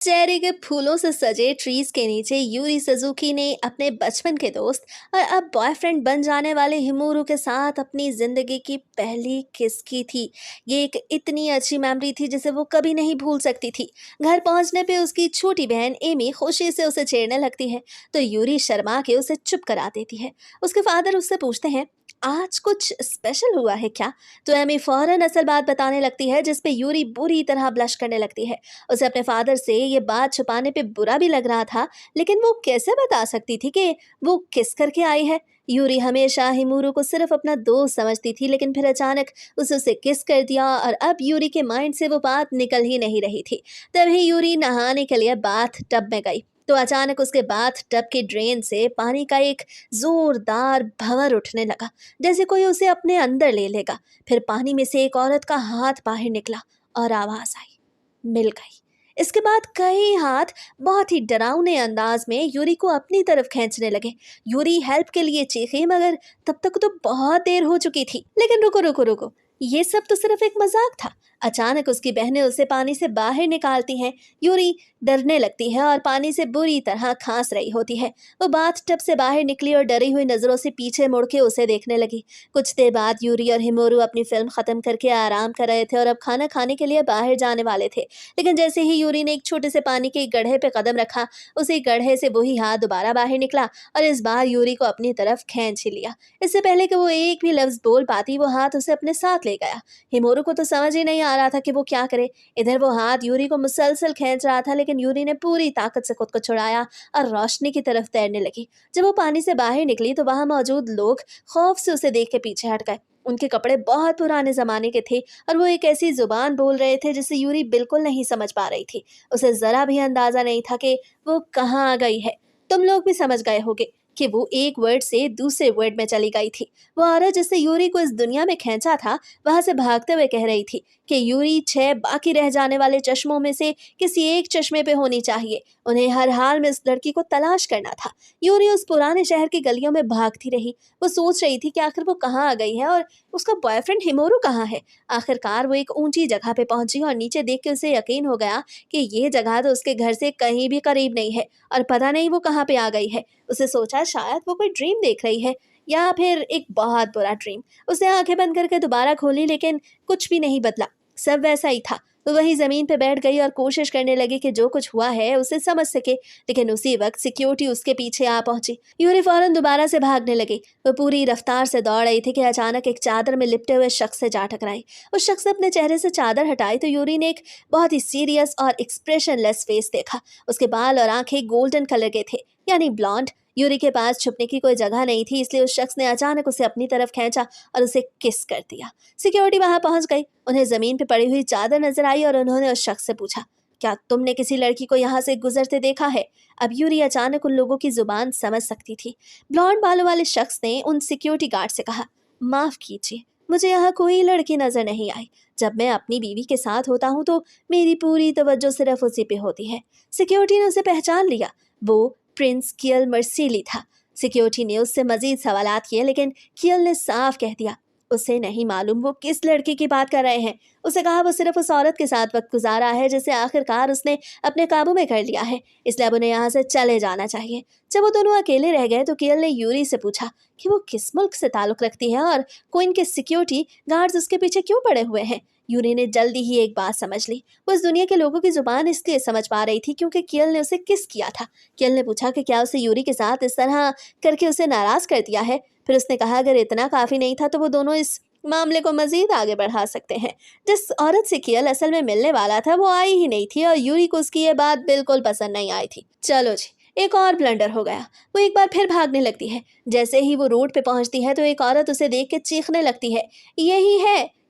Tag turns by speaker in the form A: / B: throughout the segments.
A: Cherry के फूलों से सजे ट्रीज के नीचे यूरी सुजुकी ने अपने बचपन के दोस्त और अब बॉयफ्रेंड बन जाने वाले हिमोरू के साथ अपनी जिंदगी की पहली किस की थी। ये एक इतनी अच्छी मेमोरी थी जिसे वो कभी नहीं भूल सकती थी। घर पहुंचने पे उसकी छोटी बहन एमी खुशी से उसे छेड़ने लगती है तो यूरी शर्मा के उसे चुप करा देती है। उसके फादर उससे पूछते हैं, आज कुछ स्पेशल हुआ है क्या? तो एमी फौरन असल बात बताने लगती है जिस पे यूरी बुरी तरह ब्लश करने लगती है। उसे अपने फादर से ये बात छुपाने पे बुरा भी लग रहा था, लेकिन वो कैसे बता सकती थी कि वो किस करके आई है। यूरी हमेशा हिमुरू को सिर्फ अपना दोस्त समझती थी, लेकिन फिर अचानक उसे किस कर दिया और अब यूरी के माइंड से वो बात निकल ही नहीं रही थी। तभी यूरी नहाने के लिए बाथ टब में गई तो अचानक उसके बाथ टब के ड्रेन से पानी का एक जोरदार भंवर उठने लगा, जैसे कोई उसे अपने अंदर ले लेगा। फिर पानी में से एक औरत का हाथ बाहर निकला और आवाज आई, मिल गई। इसके बाद कई हाथ बहुत ही डरावने अंदाज में यूरी को अपनी तरफ खींचने लगे। यूरी हेल्प के लिए चीखी मगर तब तक तो बहुत देर हो चुकी थी। लेकिन रुको रुको रुको, ये सब तो सिर्फ एक मजाक था। अचानक उसकी बहनें उसे पानी से बाहर निकालती हैं। यूरी डरने लगती है और पानी से बुरी तरह खांस रही होती है। वो बाथ टब से बाहर निकली और डरी हुई नजरों से पीछे मुड़ के उसे देखने लगी। कुछ देर बाद यूरी और हिमोरू अपनी फिल्म खत्म करके आराम कर रहे थे और अब खाना खाने के लिए बाहर जाने वाले थे। लेकिन जैसे ही यूरी ने एक छोटे से पानी के गड्ढे पे कदम रखा, उसी गड्ढे से वही हाथ दोबारा बाहर निकला और इस बार यूरी को अपनी तरफ खींच ही लिया। इससे पहले कि वो एक भी लफ्ज बोल पाती, वो हाथ उसे अपने साथ ले गया। हिमोरू को तो समझ ही नहीं आ रहा था कि वो क्या करे। इधर वो हाथ यूरी को मुसलसल खींच रहा था, लेकिन यूरी ने पूरी ताकत से खुद को छुड़ाया और रोशनी की तरफ तैरने लगी। जब वो पानी से बाहर निकली तो वहां मौजूद लोग खौफ से उसे देख के पीछे हट गए। उनके कपड़े बहुत पुराने जमाने के थे और वो एक ऐसी जुबान बोल रहे थे जिसे यूरी बिल्कुल नहीं समझ पा रही थी। उसे जरा भी अंदाजा नहीं था कि वो कहाँ आ गई है। तुम लोग भी समझ गए होगे कि वो एक वर्ड से दूसरे वर्ड में चली गई थी। वो औरत जिसने यूरी को इस दुनिया में खींचा था वहां से भागते हुए कह रही थी कि यूरी 6 बाकी रह जाने वाले चश्मों में से किसी एक चश्मे पे होनी चाहिए। उन्हें हर हाल में उस लड़की को तलाश करना था। यूरी उस पुराने शहर की गलियों में भागती रही। वो सोच रही थी कि आखिर वो कहाँ आ गई है और उसका बॉयफ्रेंड हिमोरू कहाँ है। आखिरकार वो एक ऊंची जगह पे पहुंची और नीचे देख के उसे यकीन हो गया कि ये जगह तो उसके घर से कहीं भी करीब नहीं है और पता नहीं वो कहाँ पे आ गई है। उसे सोचा शायद वो कोई ड्रीम देख रही है या फिर एक बहुत बुरा ड्रीम। उसने आंखें बंद करके दोबारा खोली, लेकिन कुछ भी नहीं बदला, सब वैसा ही था। वो वही जमीन पे बैठ गई और कोशिश करने लगी कि जो कुछ हुआ है उसे समझ सके। लेकिन उसी वक्त सिक्योरिटी उसके पीछे आ पहुंची। यूरी फौरन दोबारा से भागने लगी। वो पूरी रफ्तार से दौड़ रही थी कि अचानक एक चादर में लिपटे हुए शख्स से जा टकराई। उस शख्स ने अपने चेहरे से चादर हटाई तो यूरी ने एक बहुत ही सीरियस और एक्सप्रेशनलेस फेस देखा। उसके बाल और आंखें गोल्डन कलर के थे, यानी ब्लॉन्ड। यूरी के पास छुपने की कोई जगह नहीं थी, इसलिए उस शख्स ने अचानक उसे अपनी तरफ खींचा और उसे किस कर दिया। सिक्योरिटी वहां पहुंच गई। उन्हें जमीन पर पड़ी हुई चादर नजर आई और उन्होंने उस शख्स से पूछा, क्या तुमने किसी लड़की को यहाँ से गुजरते देखा है? अब यूरी अचानक उन लोगों की जुबान समझ सकती थी। ब्लॉन्ड बालों वाले शख्स ने उन सिक्योरिटी गार्ड से कहा, माफ कीजिए, मुझे यहाँ कोई लड़की नजर नहीं आई। जब मैं अपनी बीवी के साथ होता हूँ तो मेरी पूरी तवज्जो सिर्फ उसी पे होती है। सिक्योरिटी ने उसे पहचान लिया। वो प्रिंस कियल मर्सीली था। सिक्योरिटी ने उससे मजीद सवालात किए, लेकिन कियल ने साफ कह दिया उसे नहीं मालूम वो किस लड़की की बात कर रहे हैं। उसे कहा वो सिर्फ उस औरत के साथ वक्त गुजारा है जिसे आखिरकार उसने अपने काबू में कर लिया है, इसलिए अब उन्हें यहाँ से चले जाना चाहिए। जब वो दोनों अकेले रह गए तो कियल ने यूरी से पूछा कि वो किस मुल्क से ताल्लुक रखती है और क्वीन के सिक्योरिटी गार्ड्स उसके पीछे क्यों पड़े हुए हैं। यूरी ने जल्दी ही एक बात समझ ली। वो इस दुनिया के लोगों की जुबान इसलिए समझ पा रही थी क्योंकि कियल ने उसे किस किया था। कियल ने पूछा कि क्या उसे यूरी के साथ इस तरह करके उसे नाराज कर दिया है। फिर उसने कहा अगर इतना काफी नहीं था तो वो दोनों इस मामले को मजीद आगे बढ़ा सकते हैं। जिस औरत से कियल असल में मिलने वाला था वो आई ही नहीं थी और यूरी को उसकी ये बात बिल्कुल पसंद नहीं आई थी। चलो जी, एक और ब्लंडर हो गया। वो एक बार फिर भागने लगती है। जैसे ही वो रोड पे पहुंचती है तो एक औरत उसे देख के चीखने लगती है,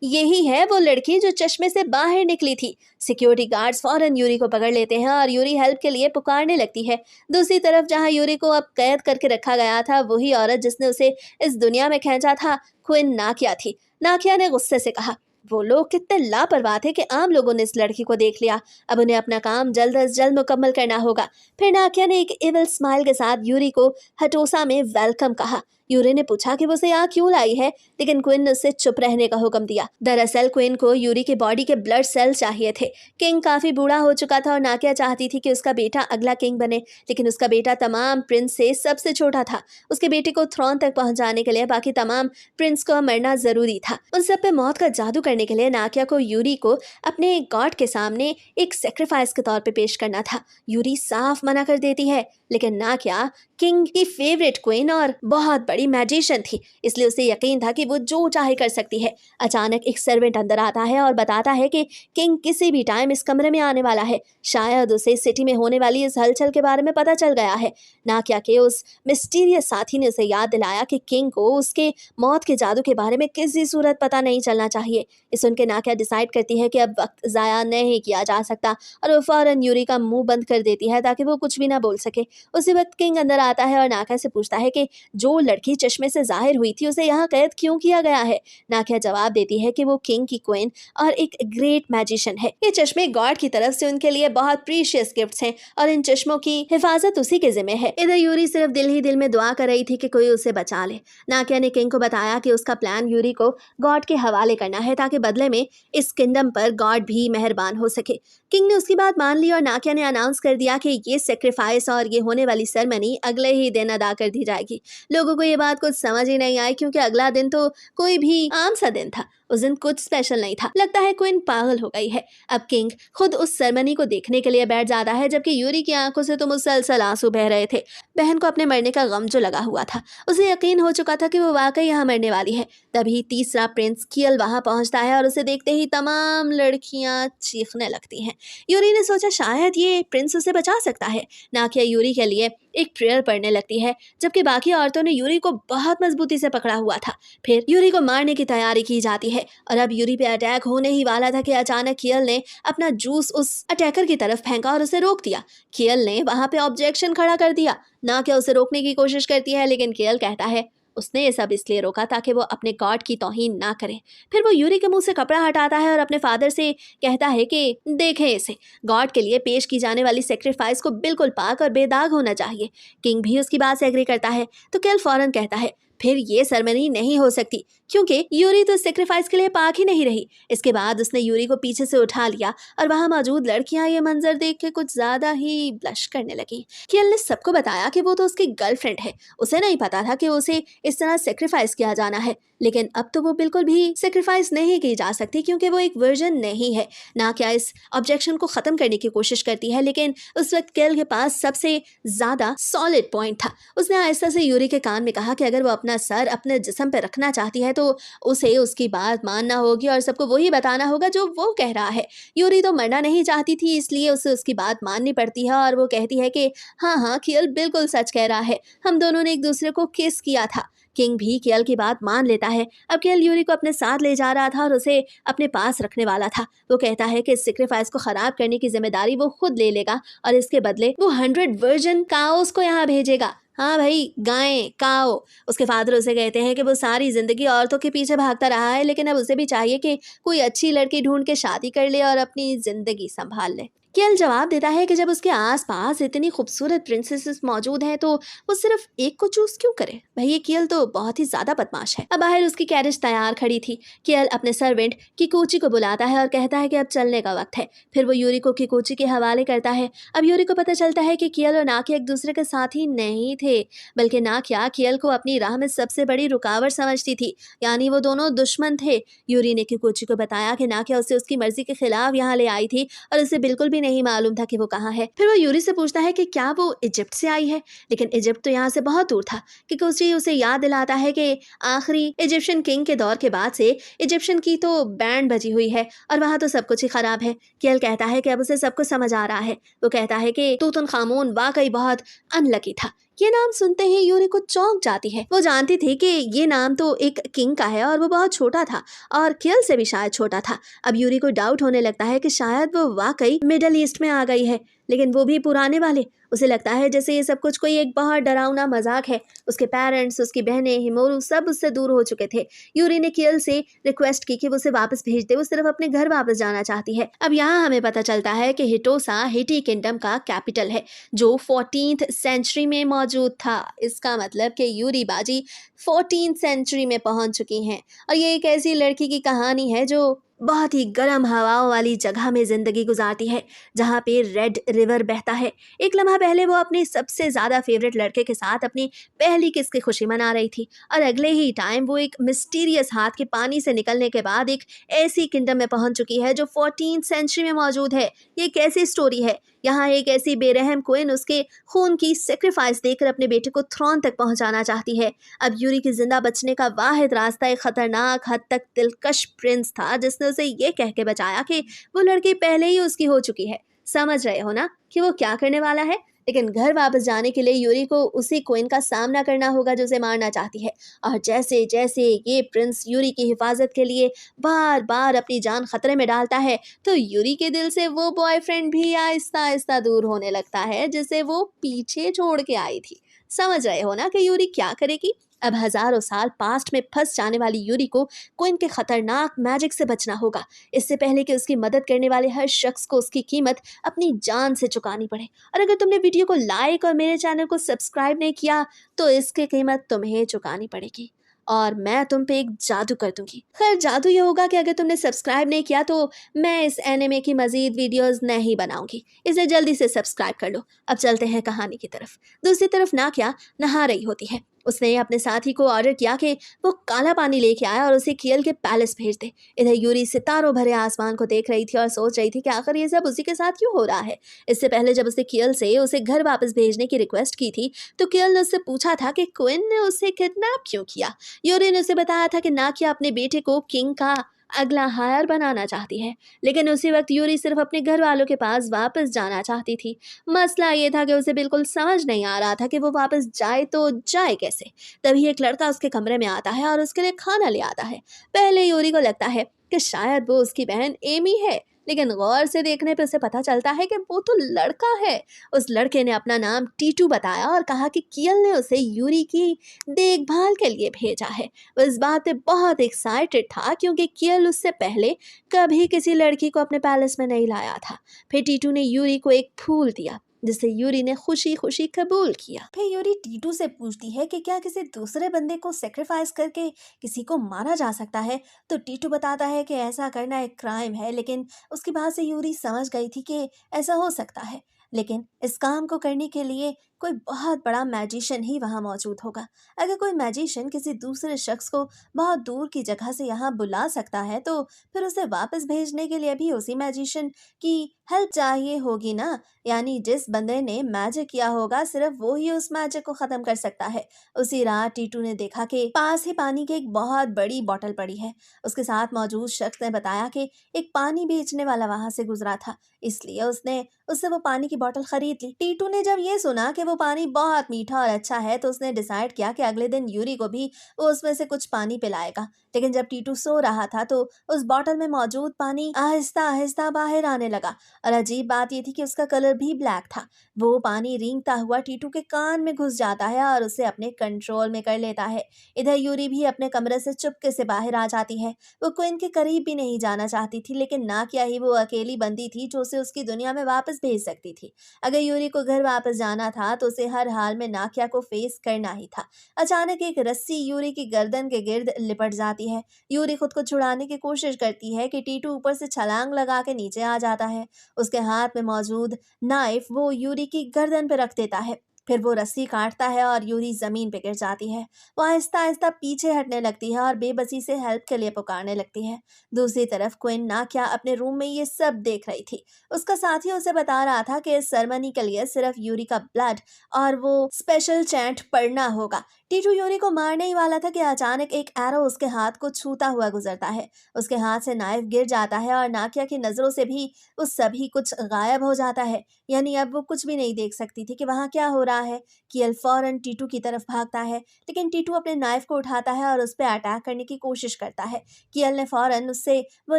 A: यही है वो लड़की जो चश्मे से बाहर निकली थी। सिक्योरिटी गार्ड्स फौरन यूरी को पकड़ लेते हैं और यूरी हेल्प के लिए पुकारने लगती है। दूसरी तरफ जहां यूरी को अब कैद करके रखा गया था वही औरत जिसने उसे इस दुनिया में खींचा था क्वीन नाकिया थी। नाकिया ने गुस्से से कहा, वो लोग कितने लापरवाह थे कि आम लोगों ने इस लड़की को देख लिया। अब उन्हें अपना काम जल्द अज जल्द मुकम्मल करना होगा। फिर नाकिया ने एक इविल स्माइल के साथ यूरी को हटोसा में वेलकम कहा। यूरी ने पूछा कि वो उसे यहाँ क्यों लाई है, लेकिन क्वीन ने उससे चुप रहने का हुक्म दिया। दरअसल क्वीन को यूरी के बॉडी के ब्लड सेल चाहिए थे। किंग काफी बूढ़ा हो चुका था और नाकिया चाहती थी कि उसका बेटा अगला किंग बने, लेकिन उसका बेटा तमाम प्रिंस से सबसे छोटा था। उसके बेटे को थ्रोन तक पहुंचाने के लिए बाकी तमाम प्रिंस को मरना जरूरी था। उन सब पे मौत का जादू करने के लिए नाकिया को यूरी को अपने गॉड के सामने एक सेक्रीफाइस के तौर पे पेश करना था। यूरी साफ मना कर देती है, लेकिन नाकिया किंग की फेवरेट क्वीन और बहुत बड़ी मैजिशियन थी, इसलिए उसे यकीन था कि वो जो चाहे कर सकती है। अचानक एक सर्वेंट अंदर आता है और बताता है कि किंग किसी भी टाइम इस कमरे में आने वाला है। शायद उसे सिटी में होने वाली इस हलचल के बारे में पता चल गया है। नाकिया के उस मिस्टीरियस साथी ने उसे याद दिलाया कि किंग को उसके मौत के जादू के बारे में किसी सूरत पता नहीं चलना चाहिए। इस सुन के नाकिया डिसाइड करती है कि अब वक्त ज़ाया नहीं किया जा सकता और वो फौरन यूरी का मुंह बंद कर देती है ताकि वो कुछ भी ना बोल सके। उसी वक्त किंग अंदर आता है और नाकिया से पूछता है कि जो लड़की चश्मे से जाहिर हुई थी उसे यहाँ कैद क्यों किया गया है। नाकिया जवाब देती है कि वो किंग की क्वीन और एक ग्रेट मैजिशियन है। ये चश्मे गॉड की तरफ से उनके लिए बहुत प्रीशियस गिफ्ट्स हैं और इन चश्मों की हिफाजत उसी के जिम्मे है। इधर यूरी सिर्फ दिल ही दिल में दुआ कर रही थी कि कोई उसे बचा ले। नाकिया ने किंग को बताया कि उसका प्लान यूरी को गॉड के हवाले करना है ताकि बदले में इस किंगडम पर गॉड भी मेहरबान हो सके। किंग ने उसकी बात मान ली और नाकिया ने अनाउंस कर दिया कि ये सेक्रीफाइस और ये होने वाली सेरेमनी अगले ही दिन अदा कर दी जाएगी। लोगों को ये बात कुछ समझ ही नहीं आई क्योंकि अगला दिन तो कोई भी आम सा दिन था। उस दिन कुछ स्पेशल नहीं था। लगता है क्वीन पागल हो गई है। अब किंग खुद उस सेरेमनी को देखने के लिए बैठ जाता है, जबकि यूरी की आंखों से तो मुसलसल आंसू बह रहे थे। बहन को अपने मरने का गम जो लगा हुआ था, उसे यकीन हो चुका था कि वो वाकई यहाँ मरने वाली है। तभी तीसरा प्रिंस कियल वहां पहुंचता है और उसे देखते ही तमाम लड़कियां चीखने लगती हैं। यूरी ने सोचा शायद ये प्रिंस उसे बचा सकता है। नाकिया यूरी के लिए एक प्रेयर पढ़ने लगती है, जबकि बाकी औरतों ने यूरी को बहुत मजबूती से पकड़ा हुआ था। फिर यूरी को मारने की तैयारी की जाती है और अब यूरी पे अटैक होने ही वाला था कि अचानक कियल ने अपना जूस उस अटैकर की तरफ फेंका और उसे रोक दिया। कियल ने वहां पे ऑब्जेक्शन खड़ा कर दिया। नाकिया उसे रोकने की कोशिश करती है, लेकिन कियल कहता है उसने ये सब इसलिए रोका ताकि वो अपने गॉड की तौहीन ना करे। फिर वो यूरी के मुंह से कपड़ा हटाता है और अपने फादर से कहता है कि देखें इसे, गॉड के लिए पेश की जाने वाली सेक्रीफाइस को बिल्कुल पाक और बेदाग होना चाहिए। किंग भी उसकी बात से एग्री करता है तो कियल फौरन कहता है फिर ये सेरेमनी नहीं हो सकती क्योंकि यूरी तो सेक्रीफाइस के लिए पाक ही नहीं रही। इसके बाद उसने यूरी को पीछे से उठा लिया और वहां मौजूद लड़कियां ये मंजर देख के कुछ ज्यादा ही ब्लश करने लगी। कियल ने सबको बताया कि वो तो उसकी गर्लफ्रेंड है, उसे नहीं पता था कि उसे इस तरह सेक्रीफाइस किया जाना है। लेकिन अब तो वो बिल्कुल भी सेक्रीफाइस नहीं की जा सकती क्योंकि वो एक वर्जन नहीं है। ना क्या इस ऑब्जेक्शन को खत्म करने की कोशिश करती है, लेकिन उस वक्त कियल के पास सबसे ज्यादा सॉलिड पॉइंट था। उसने आहिस्ता से यूरी के कान में कहा कि अगर वो अपना सर अपने जिस्म पे रखना चाहती है तो उसे उसकी बात मानना होगी और सबको वही बताना होगा जो वो कह रहा है। यूरी तो मरना नहीं चाहती थी, इसलिए उसे उसकी बात माननी पड़ती है और वो कहती है कि हाँ हाँ कियल बिल्कुल सच कह रहा है, हम दोनों ने एक दूसरे को किस किया था। किंग भी कियल की बात मान लेता है। अब कियल यूरी को अपने साथ ले जा रहा था और उसे अपने पास रखने वाला था। वो कहता है कि इस सेक्रीफाइस को खराब करने की जिम्मेदारी वो खुद ले लेगा और इसके बदले वो 100 वर्जन काओस को यहाँ भेजेगा। हाँ भाई, गायें, काओ। उसके फादर उसे कहते हैं कि वो सारी जिंदगी औरतों के पीछे भागता रहा है, लेकिन अब उसे भी चाहिए कि कोई अच्छी लड़की ढूंढ के शादी कर ले और अपनी जिंदगी संभाल ले। कियल जवाब देता है कि जब उसके आसपास इतनी खूबसूरत प्रिंसेसेस मौजूद हैं तो वो सिर्फ एक को चूज क्यों करे। भाई ये कियल तो बहुत ही ज्यादा बदमाश है। अब बाहर उसकी कैरेज तैयार खड़ी थी। कियल अपने सर्वेंट किकोची को बुलाता है और कहता है कि अब चलने का वक्त है। फिर वो यूरी को किकोची के हवाले करता है। अब यूरी को पता चलता है कि कियल और नाकिया एक दूसरे के साथी नहीं थे, बल्कि नाकिया कियल को अपनी राह में सबसे बड़ी रुकावट समझती थी, यानी वो दोनों दुश्मन थे। यूरी ने किकोची को बताया कि नाकिया उसे उसकी मर्जी के खिलाफ यहाँ ले आई थी और उसे बिल्कुल भी नहीं मालूम था कि वो कहाँ है। फिर वो यूरी से पूछता है कि क्या वो इजिप्ट से आई है, लेकिन इजिप्ट तो यहाँ से बहुत दूर था। किकोची उसे याद दिलाता है कि आखिरी इजिप्शियन किंग के दौर के बाद से इजिप्शियन की तो बैंड बजी हुई है और वहाँ तो सब कुछ ही खराब है। कियल कहता है कि अब उसे सब कुछ समझ आ रहा है। वो कहता है कि तूतनखामून वाकई बहुत अनलकी था। ये नाम सुनते ही यूरी को चौंक जाती है। वो जानती थी कि ये नाम तो एक किंग का है और वो बहुत छोटा था और कियल से भी शायद छोटा था। अब यूरी को डाउट होने लगता है कि शायद वो वाकई मिडल ईस्ट में आ गई है, लेकिन वो भी पुराने वाले। उसे लगता है जैसे ये सब कुछ कोई एक बहुत डरावना मजाक है। उसके पेरेंट्स, उसकी बहनें, हिमोरू सब उससे दूर हो चुके थे। यूरी ने कियल से रिक्वेस्ट की कि वो उसे वापस भेज दे, वो सिर्फ अपने घर वापस जाना चाहती है। अब यहाँ हमें पता चलता है कि हिटोसा हिटी किंगडम का कैपिटल है, जो 14th सेंचुरी में मौजूद था। इसका मतलब कि यूरी बाजी 14th सेंचुरी में पहुंच चुकी हैं। और ये एक ऐसी लड़की की कहानी है जो बहुत ही गर्म हवाओं वाली जगह में जिंदगी गुजारती है, जहाँ पे रेड रिवर बहता है। एक लम्हा पहले वो अपने सबसे ज्यादा फेवरेट लड़के के साथ अपनी पहली किस की खुशी मना रही थी, और अगले ही टाइम वो एक मिस्टीरियस हाथ के पानी से निकलने के बाद एक ऐसी किंगडम में पहुंच चुकी है जो 14th सेंचुरी में मौजूद है। ये कैसी स्टोरी है? यहाँ एक ऐसी बेरहम क्वीन उसके खून की सेक्रीफाइस देकर अपने बेटे को थ्रोन तक पहुंचाना चाहती है। अब यूरी के जिंदा बचने का वाहिद रास्ता एक खतरनाक, हद तक दिलकश प्रिंस था, जिसने उसे ये कह के बचाया कि वो लड़की पहले ही उसकी हो चुकी है। समझ रहे हो ना कि वो क्या करने वाला है? लेकिन घर वापस जाने के लिए यूरी को उसी क्वीन का सामना करना होगा जो उसे मारना चाहती है। और जैसे जैसे ये प्रिंस यूरी की हिफाजत के लिए बार बार अपनी जान खतरे में डालता है, तो यूरी के दिल से वो बॉयफ्रेंड भी आहिस्ता आहिस्ता दूर होने लगता है जिसे वो पीछे छोड़ के आई थी। समझ रहे हो ना कि यूरी क्या करेगी? अब हजारों साल पास्ट में फंस जाने वाली यूरी को क्वीन के खतरनाक मैजिक से बचना होगा, इससे पहले कि उसकी मदद करने वाले हर शख्स को उसकी कीमत अपनी जान से चुकानी पड़े। और अगर तुमने वीडियो को लाइक और मेरे चैनल को सब्सक्राइब नहीं किया, तो इसकी कीमत तुम्हें चुकानी पड़ेगी, और मैं तुम पे एक जादू कर दूंगी। खैर, जादू ये होगा कि अगर तुमने सब्सक्राइब नहीं किया तो मैं इस एनिमे की मजीद वीडियोस नहीं बनाऊंगी, इसे जल्दी से सब्सक्राइब कर लो। अब चलते हैं कहानी की तरफ। दूसरी तरफ नाकिया नहा रही होती है। उसने अपने साथी को ऑर्डर किया कि वो काला पानी लेके आए और उसे कियल के पैलेस भेज दे। इधर यूरी सितारों भरे आसमान को देख रही थी और सोच रही थी कि आखिर ये सब उसी के साथ क्यों हो रहा है। इससे पहले जब उसे कियल से उसे घर वापस भेजने की रिक्वेस्ट की थी, तो कियल ने उससे पूछा था कि क्वीन ने उसे किडनैप क्यों किया। यूरी ने उसे बताया था कि नाकिया अपने बेटे को किंग का अगला हायर बनाना चाहती है, लेकिन उसी वक्त यूरी सिर्फ अपने घर वालों के पास वापस जाना चाहती थी। मसला ये था कि उसे बिल्कुल समझ नहीं आ रहा था कि वो वापस जाए तो जाए कैसे। तभी एक लड़का उसके कमरे में आता है और उसके लिए खाना ले आता है। पहले यूरी को लगता है कि शायद वो उसकी बहन एमी है, लेकिन गौर से देखने पे उसे पता चलता है कि वो तो लड़का है। उस लड़के ने अपना नाम टीटू बताया और कहा कि कियल ने उसे यूरी की देखभाल के लिए भेजा है। वो इस बात पे बहुत एक्साइटेड था, क्योंकि कियल उससे पहले कभी किसी लड़की को अपने पैलेस में नहीं लाया था। फिर टीटू ने यूरी को एक फूल दिया, जिसे यूरी ने खुशी खुशी कबूल किया। फिर यूरी टीटू से पूछती है कि क्या किसी दूसरे बंदे को सेक्रीफाइस करके किसी को मारा जा सकता है। तो टीटू बताता है कि ऐसा करना एक क्राइम है, लेकिन उसकी बात से यूरी समझ गई थी कि ऐसा हो सकता है, लेकिन इस काम को करने के लिए कोई बहुत बड़ा मैजिशियन ही वहाँ मौजूद होगा। अगर कोई मैजिशियन किसी दूसरे शख्स को बहुत दूर की जगह से यहाँ बुला सकता है, तो फिर उसे वापस भेजने के लिए भी उसी मैजिशियन की हेल्प चाहिए होगी ना। यानी जिस बंदे ने मैजिक किया होगा, सिर्फ वो ही उस मैजिक को खत्म कर सकता है। उसी रात टीटू ने देखा कि पास ही पानी की एक बहुत बड़ी बोतल पड़ी है। उसके साथ मौजूद शख्स ने बताया कि एक पानी बेचने वाला वहां से गुजरा था, इसलिए उसने उससे वो पानी की बोतल खरीद ली। टीटू ने जब ये सुना कि वो पानी बहुत मीठा और अच्छा है, तो उसने डिसाइड किया कि अगले दिन यूरी को भी वो उसमें से कुछ पानी पिलाएगा। लेकिन जब टीटू सो रहा था, तो उस बोतल में मौजूद पानी आहिस्ता आहिस्ता बाहर आने लगा, और अजीब बात ये थी कि उसका कलर भी ब्लैक था। वो पानी रेंगता हुआ टीटू के कान में घुस जाता है और उसे अपने कंट्रोल में कर लेता है। इधर यूरी भी अपने कमरे से चुपके से बाहर आ जाती है। वो क्वीन के करीब भी नहीं जाना चाहती थी, लेकिन ना क्या ही वो अकेली बंदी थी जो उसे उसकी दुनिया में वापस भेज सकती थी। अगर यूरी को घर वापस जाना था, तो उसे हर हाल में नाकिया को फेस करना ही था। अचानक एक रस्सी यूरी की गर्दन के गिर्द लिपट जाती है। यूरी खुद को छुड़ाने की कोशिश करती है कि टीटू ऊपर से छलांग लगा के नीचे आ जाता है। उसके हाथ में मौजूद नाइफ वो यूरी की गर्दन पर रख देता है। फिर वो रस्सी काटता है और यूरी जमीन पे गिर जाती है। वो आहिस्ता आहिस्ता पीछे हटने लगती है और बेबसी से हेल्प के लिए पुकारने लगती है। दूसरी तरफ क्वीन नाकिया अपने रूम में ये सब देख रही थी। उसका साथी उसे बता रहा था कि इस सेरेमनी के लिए सिर्फ यूरी का ब्लड और वो स्पेशल चैंट पढ़ना होगा। टीटू यूरी को मारने ही वाला था कि अचानक एक एरो उसके हाथ को छूता हुआ गुजरता है। उसके हाथ से नाइफ गिर जाता है और नाकिया की नजरों से भी वो सभी कुछ गायब हो जाता है। यानी अब वो कुछ भी नहीं देख सकती थी कि वहां क्या हो रहा है। कियल फौरन टीटू की तरफ भागता है, लेकिन टीटू अपने नाइफ को उठाता है और उस पर अटैक करने की कोशिश करता है। कियल ने फौरन उससे वो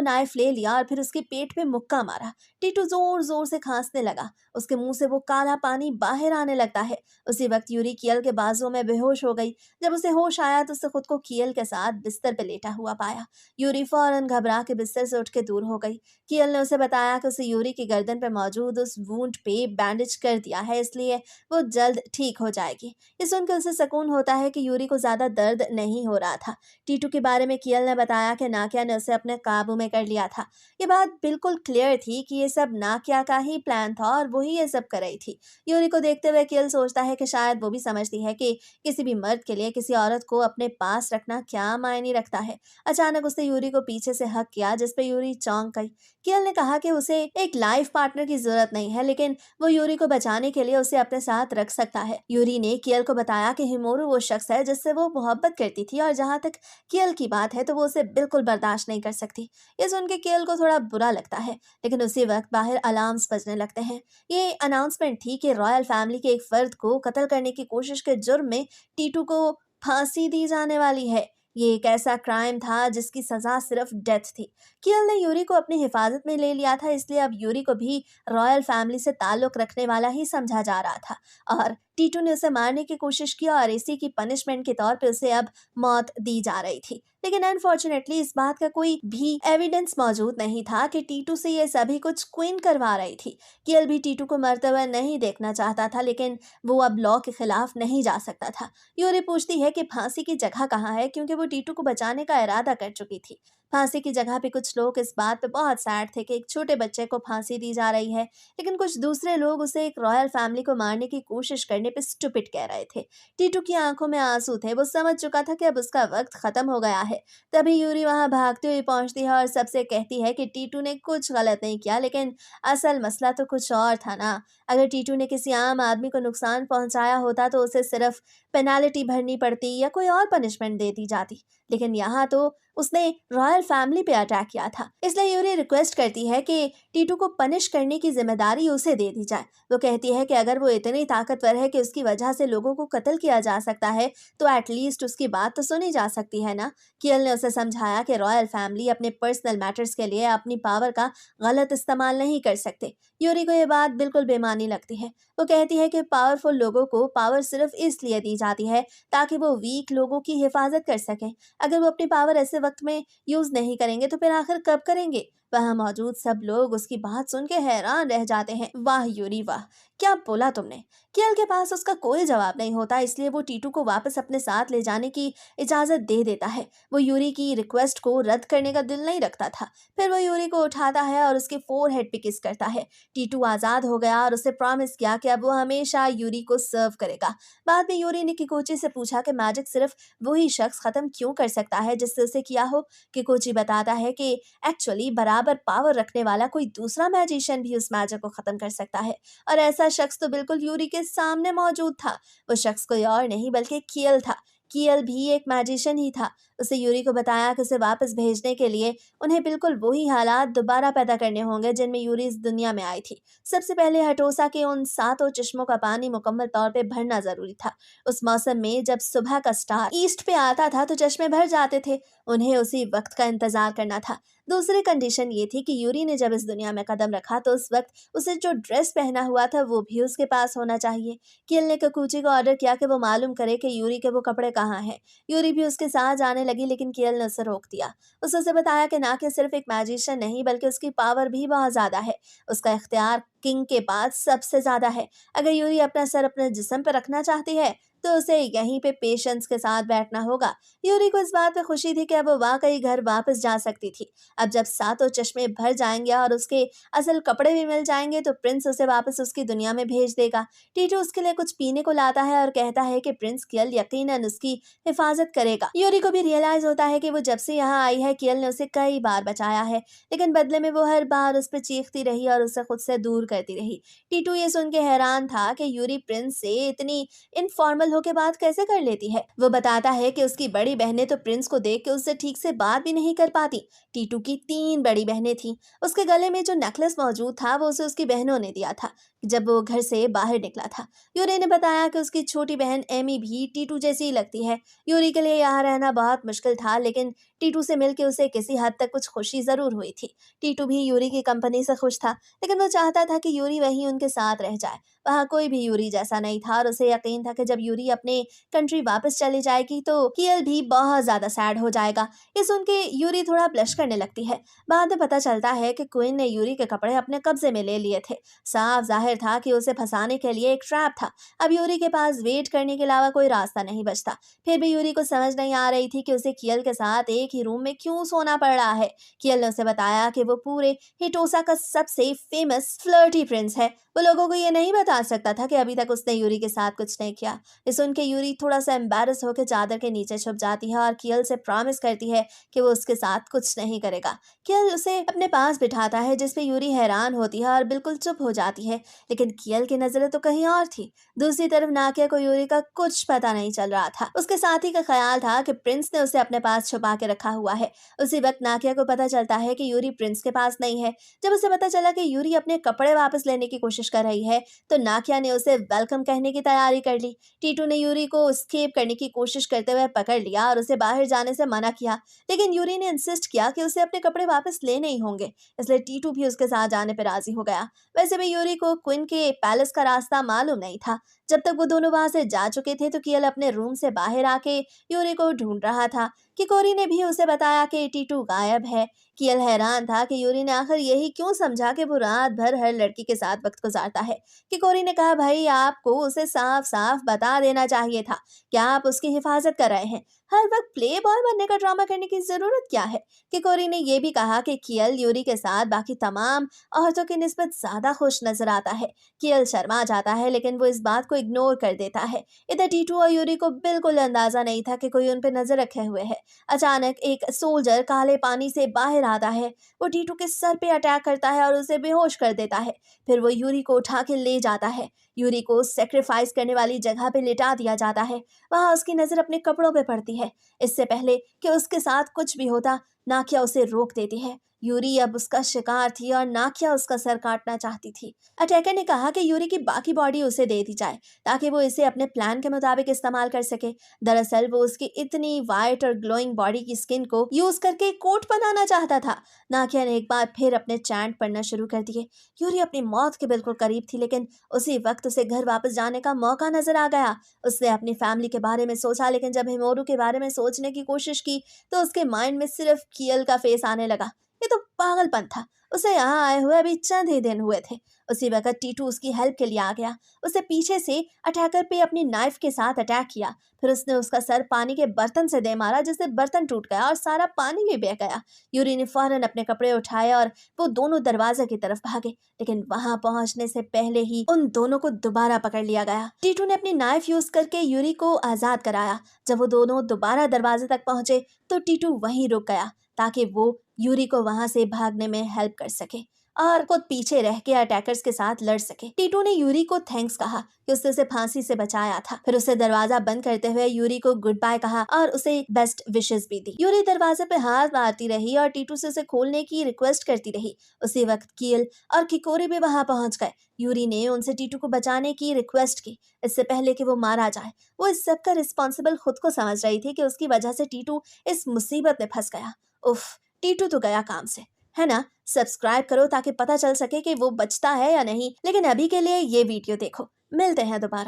A: नाइफ ले लिया और फिर उसके पेट पे मुक्का मारा। टीटू जोर जोर से खांसने लगा। उसके मुंह से वो काला पानी बाहर आने लगता है। उसी वक्त यूरी कियल के बाजुओं में बेहोश हो गई। जब उसे होश आया तो उसे खुद को कियल के साथ बिस्तर पे लेटा हुआ पाया। यूरी फौरन घबरा के बिस्तर से उठ के दूर हो गई। कियल ने उसे बताया कि उसे यूरी की गर्दन पे मौजूद उस वूंड पे बैंडेज कर दिया है, इसलिए वो जल्द ठीक हो जाएगी। ये सुनकर उसे सुकून होता है कि यूरी को ज्यादा दर्द नहीं हो रहा था। टीटू के बारे में कियल ने बताया कि नाकिया ने उसे अपने काबू में कर लिया था। ये बात बिल्कुल क्लियर थी कि ये सब नाकिया का ही प्लान था और वही ये सब कर रही थी। यूरी को देखते हुए कियल सोचता है कि शायद वो भी समझती है कि किसी भी मर्द के लिए किसी औरत को अपने पास रखना क्या मायने रखता है। अचानक उसने यूरी को पीछे से हक किया, जिस पे यूरी चौंक गई। कियल ने कहा कि उसे एक लाइफ पार्टनर की जरूरत नहीं है, लेकिन वो यूरी को बचाने के लिए उसे अपने साथ रख सकता है। यूरी ने कियल को बताया कि हिमोरू वो शख्स है जिससे वो मोहब्बत करती थी और जहां तक कियल की बात है तो वो उसे बिल्कुल बर्दाश्त नहीं कर सकती। ये सुन के कियल को थोड़ा बुरा लगता है, लेकिन उसी वक्त बाहर अलार्म्स बजने लगते हैं। ये अनाउंसमेंट थी कि रॉयल फैमिली के एक फर्द को कत्ल करने की कोशिश के जुर्म में टीटू को फांसी दी जाने वाली है। ये एक ऐसा क्राइम था जिसकी सजा सिर्फ डेथ थी। कियल ने यूरी को अपनी हिफाजत में ले लिया था, इसलिए अब यूरी को भी रॉयल फैमिली से ताल्लुक रखने वाला ही समझा जा रहा था। और टीटू ने उसे मारने की कोशिश की और इसी की पनिशमेंट के तौर पे उसे अब मौत दी जा रही थी। लेकिन अनफॉर्चुनेटली इस बात का कोई भी एविडेंस मौजूद नहीं था कि टीटू से ये सभी कुछ क्वीन करवा रही थी। कियल भी टीटू को मरते हुए नहीं देखना चाहता था, लेकिन वो अब लॉ के खिलाफ नहीं जा सकता था। यूरी पूछती है कि फांसी की जगह कहाँ है, क्योंकि वो टीटू को बचाने का इरादा कर चुकी थी। फांसी की जगह पे कुछ लोग इस बात पे बहुत सैड थे कि एक छोटे बच्चे को फांसी दी जा रही है, लेकिन कुछ दूसरे लोग उसे एक रॉयल फैमिली को मारने की कोशिश करने पे स्टूपिड कह रहे थे। टीटू की आंखों में आंसू थे। वो समझ चुका था कि अब उसका वक्त खत्म हो गया है। तभी यूरी वहां भागती हुई पहुंचती है और सबसे कहती है कि टीटू ने कुछ गलत नहीं किया, लेकिन असल मसला तो कुछ और था ना। अगर टीटू ने किसी आम आदमी को नुकसान पहुंचाया होता तो उसे सिर्फ पेनाल्टी भरनी पड़ती या कोई और पनिशमेंट दे दी जाती, लेकिन यहाँ तो उसने रॉयल फैमिली पे अटैक किया था। इसलिए यूरी रिक्वेस्ट करती है कि टीटू को पनिश करने की जिम्मेदारी उसे दे दी जाए। वो कहती है कि अगर वो इतनी ताकतवर है कि उसकी वजह से लोगों को कत्ल किया जा सकता है, तो एटलीस्ट उसकी बात तो सुनी जा सकती है ना। कियल ने उसे समझाया कि रॉयल फैमिली अपने पर्सनल मैटर्स के लिए अपनी पावर का गलत इस्तेमाल नहीं कर सकते। यूरी को ये बात बिल्कुल बेमानी लगती है। वो कहती है कि पावरफुल लोगों को पावर सिर्फ इसलिए दी जाती है ताकि वो वीक लोगों की हिफाजत कर सकें। अगर वो अपनी पावर ऐसे वक्त में यूज नहीं करेंगे तो फिर आखिर कब करेंगे। वहां मौजूद सब लोग उसकी बात सुन के हैरान रह जाते हैं। वाह यूरी वाह, क्या बोला तुमने। कियल के पास उसका कोई जवाब नहीं होता, इसलिए वो टीटू को वापस अपने साथ ले जाने की इजाजत दे देता है। वो यूरी की रिक्वेस्ट को रद्द करने का दिल नहीं रखता था। फिर वो यूरी को उठाता है और उसके फोरहेड पे किस करता है। टीटू आजाद हो गया और उसे प्रॉमिस किया कि अब वो हमेशा यूरी को सर्व करेगा। बाद में यूरी ने किकोची से पूछा कि मैजिक सिर्फ वही शख्स खत्म क्यों कर सकता है जिससे उसे किया हो। किकोची बताता है कि एक्चुअली बराबर पावर रखने वाला कोई दूसरा मैजिशियन भी उस मैजिक को खत्म कर सकता है, और ऐसा शख्स तो बिल्कुल यूरी के सामने मौजूद था। वो शख्स कोई और नहीं बल्कि कियल था। कियल भी एक मैजिशियन ही था। उसे यूरी को बताया कि उसे वापस भेजने के लिए उन्हें बिल्कुल वही हालात दोबारा पैदा करने होंगे जिनमें यूरी इस दुनिया में आई थी। सबसे पहले हटोसा के उन सातों चश्मों का पानी मुकम्मल तौर पे भरना जरूरी था। उस मौसम में जब सुबह का स्टार ईस्ट पे आता था तो चश्मे भर जाते थे। उन्हें उसी वक्त का इंतजार करना था। दूसरी कंडीशन ये थी कि यूरी ने जब इस दुनिया में कदम रखा तो उस वक्त उसे जो ड्रेस पहना हुआ था वो भी उसके पास होना चाहिए। कियल ने ककूची को ऑर्डर किया कि वो मालूम करे कि यूरी के वो कपड़े कहाँ हैं। यूरी भी उसके साथ जाने लगी, लेकिन कियल ने उसे रोक दिया। उसे बताया कि ना कि सिर्फ एक मैजिशियन नहीं बल्कि उसकी पावर भी बहुत ज्यादा है। उसका इख्तियार किंग के पास सबसे ज्यादा है। अगर यूरी अपना सर अपने जिस्म पर रखना चाहती है तो उसे यहीं पे पेशेंस के साथ बैठना होगा। यूरी को इस बात पे खुशी थी कि अब वो वाकई घर वापस जा सकती थी। अब जब सातों चश्मे भर जाएंगे और उसके असल कपड़े भी मिल जाएंगे तो प्रिंस उसे वापस उसकी दुनिया में भेज देगा। टीटू उसके लिए कुछ पीने को लाता है और कहता है कि प्रिंस कियल यकीनन उसकी हिफाजत करेगा। यूरी को भी रियलाइज होता है कि वो जब से यहाँ आई है कियल ने उसे कई बार बचाया है, लेकिन बदले में वो हर बार उस पर चीखती रही और उसे खुद से दूर करती रही। टीटू ये सुन के हैरान था कि यूरी प्रिंस से इतनी इनफॉर्मल होके बात कैसे कर लेती है। वो बताता है कि उसकी बड़ी बहनें तो प्रिंस को देख के उससे ठीक से बात भी नहीं कर पाती। टीटू की 3 बड़ी बहनें थीं। उसके गले में जो नेकलेस मौजूद था वो उसे उसकी बहनों ने दिया था जब वो घर से बाहर निकला था। यूरी ने बताया कि उसकी छोटी बहन एमी भी टीटू जैसी ही लगती है। यूरी के लिए यहाँ रहना बहुत मुश्किल था, लेकिन टीटू से मिलकर उसे किसी हद तक कुछ खुशी जरूर हुई थी। टीटू भी यूरी की कंपनी से खुश था, लेकिन वो चाहता था कि यूरी वहीं उनके साथ रह जाए। वहाँ कोई भी यूरी जैसा नहीं था और उसे यकीन था कि जब यूरी अपने कंट्री वापस चली जाएगी तो कियल भी बहुत ज्यादा सैड हो जाएगा। ये सुन के यूरी थोड़ा ब्लश करने लगती है। बाद में पता चलता है कि क्वीन ने यूरी के कपड़े अपने कब्जे में ले लिए थे। साफ जाहिर था कि उसे फंसाने के लिए एक ट्रैप था। अब यूरी के पास वेट करने के अलावा कोई रास्ता नहीं बचता। फिर भी यूरी को समझ नहीं आ रही थी कि उसे कियल के साथ एक ही रूम में क्यों सोना पड़ रहा है। कियल ने उसे बताया कि वो पूरे हिटोसा का सबसे फेमस फ्लर्टी प्रिंस है। वो लोगों को ये नहीं बता सकता था कि अभी तक उसने यूरी के साथ कुछ नहीं किया। ये सुन के यूरी थोड़ा सा एम्बैरस होकर चादर के नीचे छुप जाती है और कियल से प्रॉमिस करती है कि वो उसके साथ कुछ नहीं करेगा। कियल उसे अपने पास बिठाता है, जिसपे यूरी हैरान होती है और बिल्कुल चुप हो जाती है, लेकिन कियल की नजरें तो कहीं और थी। दूसरी तरफ नाकिया को यूरी का कुछ पता नहीं चल रहा था। उसके साथी का ख्याल था कि प्रिंस ने उसे अपने पास छुपा के रखा हुआ है। उसी वक्त नाकिया को पता चलता है कि यूरी प्रिंस के पास नहीं है। जब उसे पता चला कि यूरी अपने कपड़े वापस लेने की कोशिश कर रही है तो नाकिया ने उसे वेलकम कहने की तैयारी कर ली। टीटू ने यूरी को एस्केप करने की कोशिश करते हुए पकड़ लिया और उसे बाहर जाने से मना किया, लेकिन यूरी ने इंसिस्ट किया कि उसे अपने कपड़े वापस लेने ही होंगे, इसलिए टीटू भी उसके साथ जाने पर राजी हो गया। वैसे भी यूरी को क्वीन के पैलेस का रास्ता मालूम नहीं था। जब तक वो दोनों वहां से जा चुके थे तो कियल अपने रूम से बाहर आके यूरी को ढूंढ रहा था। किकोरी ने भी उसे बताया कि टीटू गायब है। कियल हैरान था कि यूरी ने आखिर यही क्यों समझा कि वो रात भर हर लड़की के साथ वक्त गुजारता है। किकोरी ने कहा, भाई आपको उसे साफ साफ बता देना चाहिए था कि आप उसकी हिफाजत कर रहे हैं। हर वक्त प्ले बॉय बनने का ड्रामा करने की जरूरत क्या है। किकोरी ने यह भी कहा कि कियल यूरी के साथ बाकी तमाम औरतों की निस्बत ज्यादा खुश नजर आता है। कियल शर्मा जाता है, लेकिन वो इस बात को इग्नोर कर देता है। इधर टीटू और यूरी को बिल्कुल अंदाजा नहीं था कि कोई उन पर नजर रखे हुए है। अचानक एक सोल्जर काले पानी से बाहर आता है। वो टीटू के सर पे अटैक करता है और उसे बेहोश कर देता है। फिर वो यूरी को उठा के ले जाता है। यूरी को सेक्रीफाइस करने वाली जगह पे लिटा दिया जाता है। वहां उसकी नजर अपने कपड़ों पे पड़ती है। इससे पहले कि उसके साथ कुछ भी होता, नाकिया उसे रोक देती है। यूरी अब उसका शिकार थी और नाकिया उसका सर काटना चाहती थी। अटैकर ने कहा कि यूरी की बाकी बॉडी उसे दे दी जाए ताकि वो इसे अपने प्लान के मुताबिक इस्तेमाल कर सके। दरअसल वो उसकी इतनी वाइट और ग्लोइंग बॉडी की स्किन को यूज करके कोट बनाना चाहता था। नाकिया ने एक बार फिर अपने चैंट पढ़ना शुरू कर दिए। यूरी अपनी मौत के बिल्कुल करीब थी, लेकिन उसी वक्त उसे घर वापस जाने का मौका नजर आ गया। उसने अपनी फैमिली के बारे में सोचा, लेकिन जब हिमोरू के बारे में सोचने की कोशिश की तो उसके माइंड में सिर्फ कियल का फेस आने लगा। ये तो पागलपन था। उसे यहाँ आए हुए अभी चंद ही दिन हुए थे। उसी वक्त टीटू उसकी हेल्प के लिए आ गया। उसे पीछे से अटैकर पे अपनी नाइफ के साथ अटैक किया। फिर उसने उसका सर पानी के बर्तन से दे मारा, जिससे बर्तन टूट गया और सारा पानी भी बह गया। यूरी ने फौरन अपने कपड़े उठाए और वो दोनों दरवाजे की तरफ भागे, लेकिन वहां पहुंचने से पहले ही उन दोनों को दोबारा पकड़ लिया गया। टीटू ने अपनी नाइफ यूज करके यूरी को आजाद कराया। जब वो दोनों दोबारा दरवाजे तक पहुंचे तो टीटू वहीं रुक गया ताकि वो यूरी को वहां से भागने में हेल्प कर सके और खुद पीछे रह के अटैकर्स के साथ लड़ सके। टीटू ने यूरी को थैंक्स कहा कि उसने उसे फांसी से बचाया था। फिर उसे दरवाजा बंद करते हुए यूरी को गुड बाय कहा और उसे बेस्ट विशेस भी दी। यूरी दरवाजे पे हाथ मारती रही और टीटू से उसे खोलने की रिक्वेस्ट करती रही। उसी वक्त कियल और किकोरी भी वहां पहुंच गए। यूरी ने उनसे टीटू को बचाने की रिक्वेस्ट की इससे पहले कि वो मारा जाए। वो इस सब का रिस्पॉन्सिबल खुद को समझ रही थी कि उसकी वजह से टीटू इस मुसीबत में फंस गया। उफ, टीटू तो गया काम से, है ना। सब्सक्राइब करो ताकि पता चल सके कि वो बचता है या नहीं। लेकिन अभी के लिए ये वीडियो देखो। मिलते हैं दोबारा।